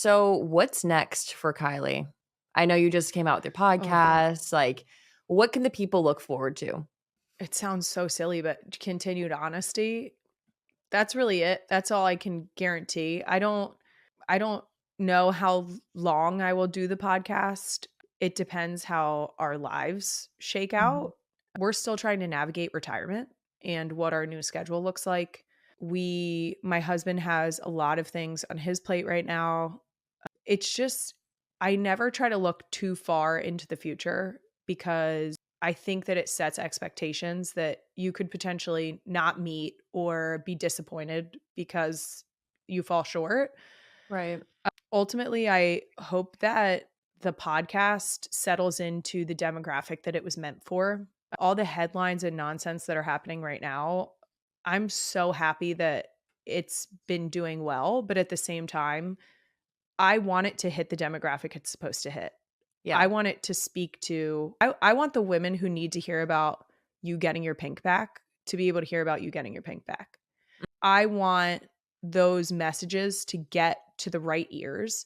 So what's next for Kylie? I know you just came out with your Oh, podcast. Like, what can the people look forward to? it sounds so silly, but continued honesty, that's really it. That's all I can guarantee. I don't know how long I will do the podcast. It depends how our lives shake Mhm. out. We're still trying to navigate retirement and what our new schedule looks like. My husband has a lot of things on his plate right now. It's just, I never try to look too far into the future because I think that it sets expectations that you could potentially not meet or be disappointed because you fall short. Right. Ultimately, I hope that the podcast settles into the demographic that it was meant for. All the headlines and nonsense that are happening right now, I'm so happy that it's been doing well, but at the same time, I want it to hit the demographic it's supposed to hit. I Yeah. want it to speak to I want the women who need to hear about you getting your pink back to be able to hear about you getting your pink back. I want those messages to get to the right ears,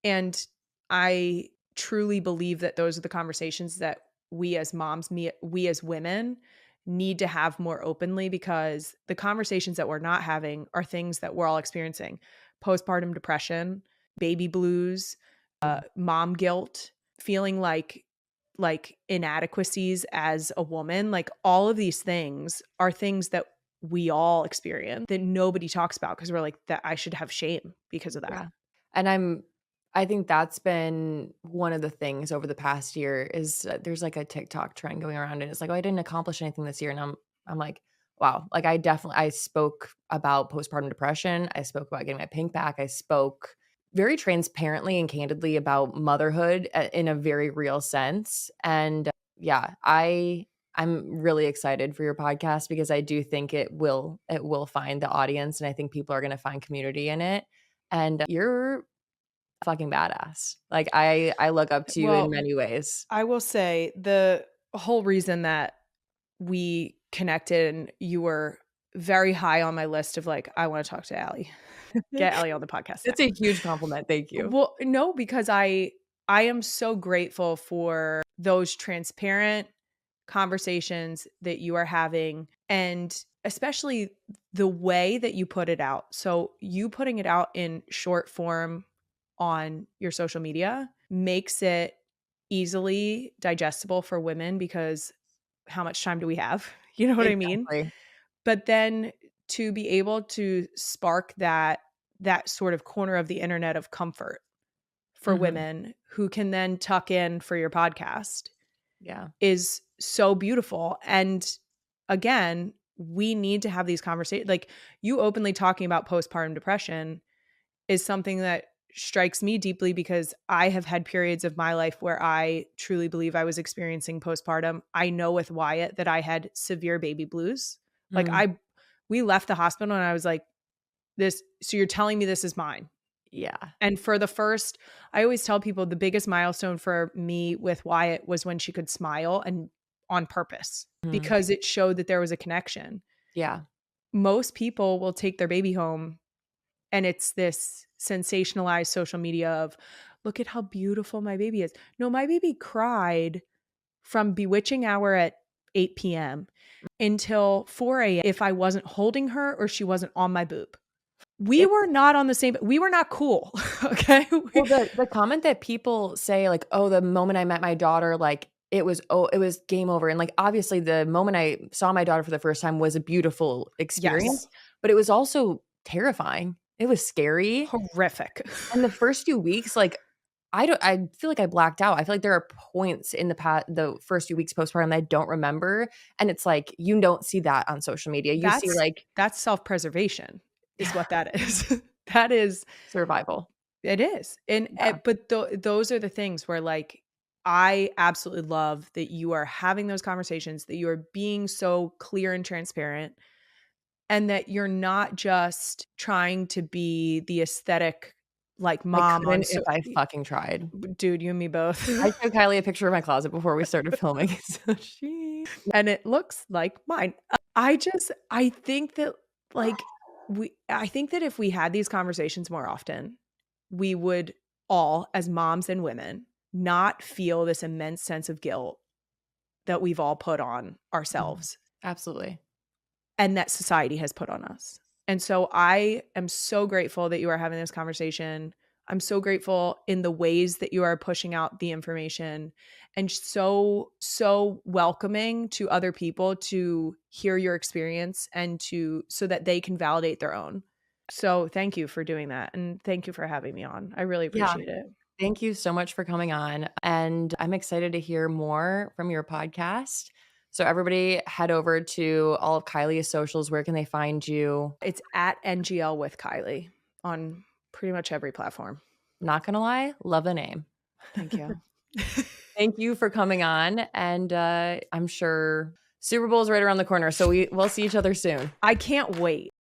and I truly believe that those are the conversations that we as moms, we as women need to have more openly, because the conversations that we're not having are things that we're all experiencing: postpartum depression, baby blues, Mm. mom guilt, feeling like inadequacies as a woman. Like, all of these things are things that we all experience that nobody talks about because we're like, that I should have shame because of that. Yeah. And I think that's been one of the things over the past year is there's like a TikTok trend going around and it's like, "Oh, I didn't accomplish anything this year." And I'm like, "Wow." Like I spoke about postpartum depression. I spoke about getting my pink back. I spoke very transparently and candidly about motherhood in a very real sense. And yeah, I'm really excited for your podcast because I do think it will find the audience and I think people are going to find community in it. And you're fucking badass. Like, I look up to you in Well, many ways. I will say the whole reason that we connected and you were very high on my list of like, I want to talk to Allie. Get Allie on the podcast It's now. a huge compliment, thank you. Well, no, because I am so grateful for those transparent conversations that you are having, and especially the way that you put it out. So, you putting it out in short form on your social media makes it easily digestible for women, because how much time do we have? You know what I mean? Exactly. But then to be able to spark that sort of corner of the internet of comfort for Mhm. women who can then tuck in for your podcast Yeah. is so beautiful. And again, we need to have these conversations. Like, you openly talking about postpartum depression is something that strikes me deeply, because I have had periods of my life where I truly believe I was experiencing postpartum. I know with Wyatt that I had severe baby blues. Like, Mm. we left the hospital and I was like, this, so you're telling me this is mine. Yeah. And for the first, I always tell people the biggest milestone for me with Wyatt was when she could smile, and on purpose, Mhm. because it showed that there was a connection. Yeah. Most people will take their baby home and it's this sensationalized social media of, look at how beautiful my baby is. No, my baby cried from bewitching hour at 8 p.m. until 4 a.m. if I wasn't holding her or she wasn't on my boob. We It's were not on the same, we were not cool. Okay. well, the comment that people say, like, "Oh, the moment I met my daughter, like, it was game over." And, like, obviously, the moment I saw my daughter for the first time was a beautiful experience, Yes. but it was also terrifying. It was scary. Horrific. And the first few weeks, like, I feel like I blacked out. I feel like there are points in the first few weeks postpartum that I don't remember, and it's like, you don't see that on social media. You see, That's like that's self-preservation is what that is. That is, survival. it is. And Yeah. but those are the things where, like, I absolutely love that you are having those conversations, that you are being so clear and transparent, and that you're not just trying to be the aesthetic like I mom on couldn't so if I fucking tried. dude, you and me both. I showed Kylie a picture of my closet before we started filming, so she And it looks like mine. I think that, like, I think that if we had these conversations more often, we would all, as moms and women, not feel this immense sense of guilt that we've all put on Mhm. ourselves Absolutely. and that society has put on us. And so I am so grateful that you are having this conversation. I'm so grateful in the ways that you are pushing out the information and so welcoming to other people to hear your experience and to so that they can validate their own. So thank you for doing that and thank you for having me on. I really Yeah. appreciate it. Thank you so much for coming on, and I'm excited to hear more from your podcast. So everybody head over to all of Kylie's socials. Where can they find you? It's at NGL with Kylie on pretty much every platform. Not gonna lie, love the name. Thank you. Thank you for coming on, and I'm sure Super Bowl is right around the corner, so we'll see each other soon. I can't wait.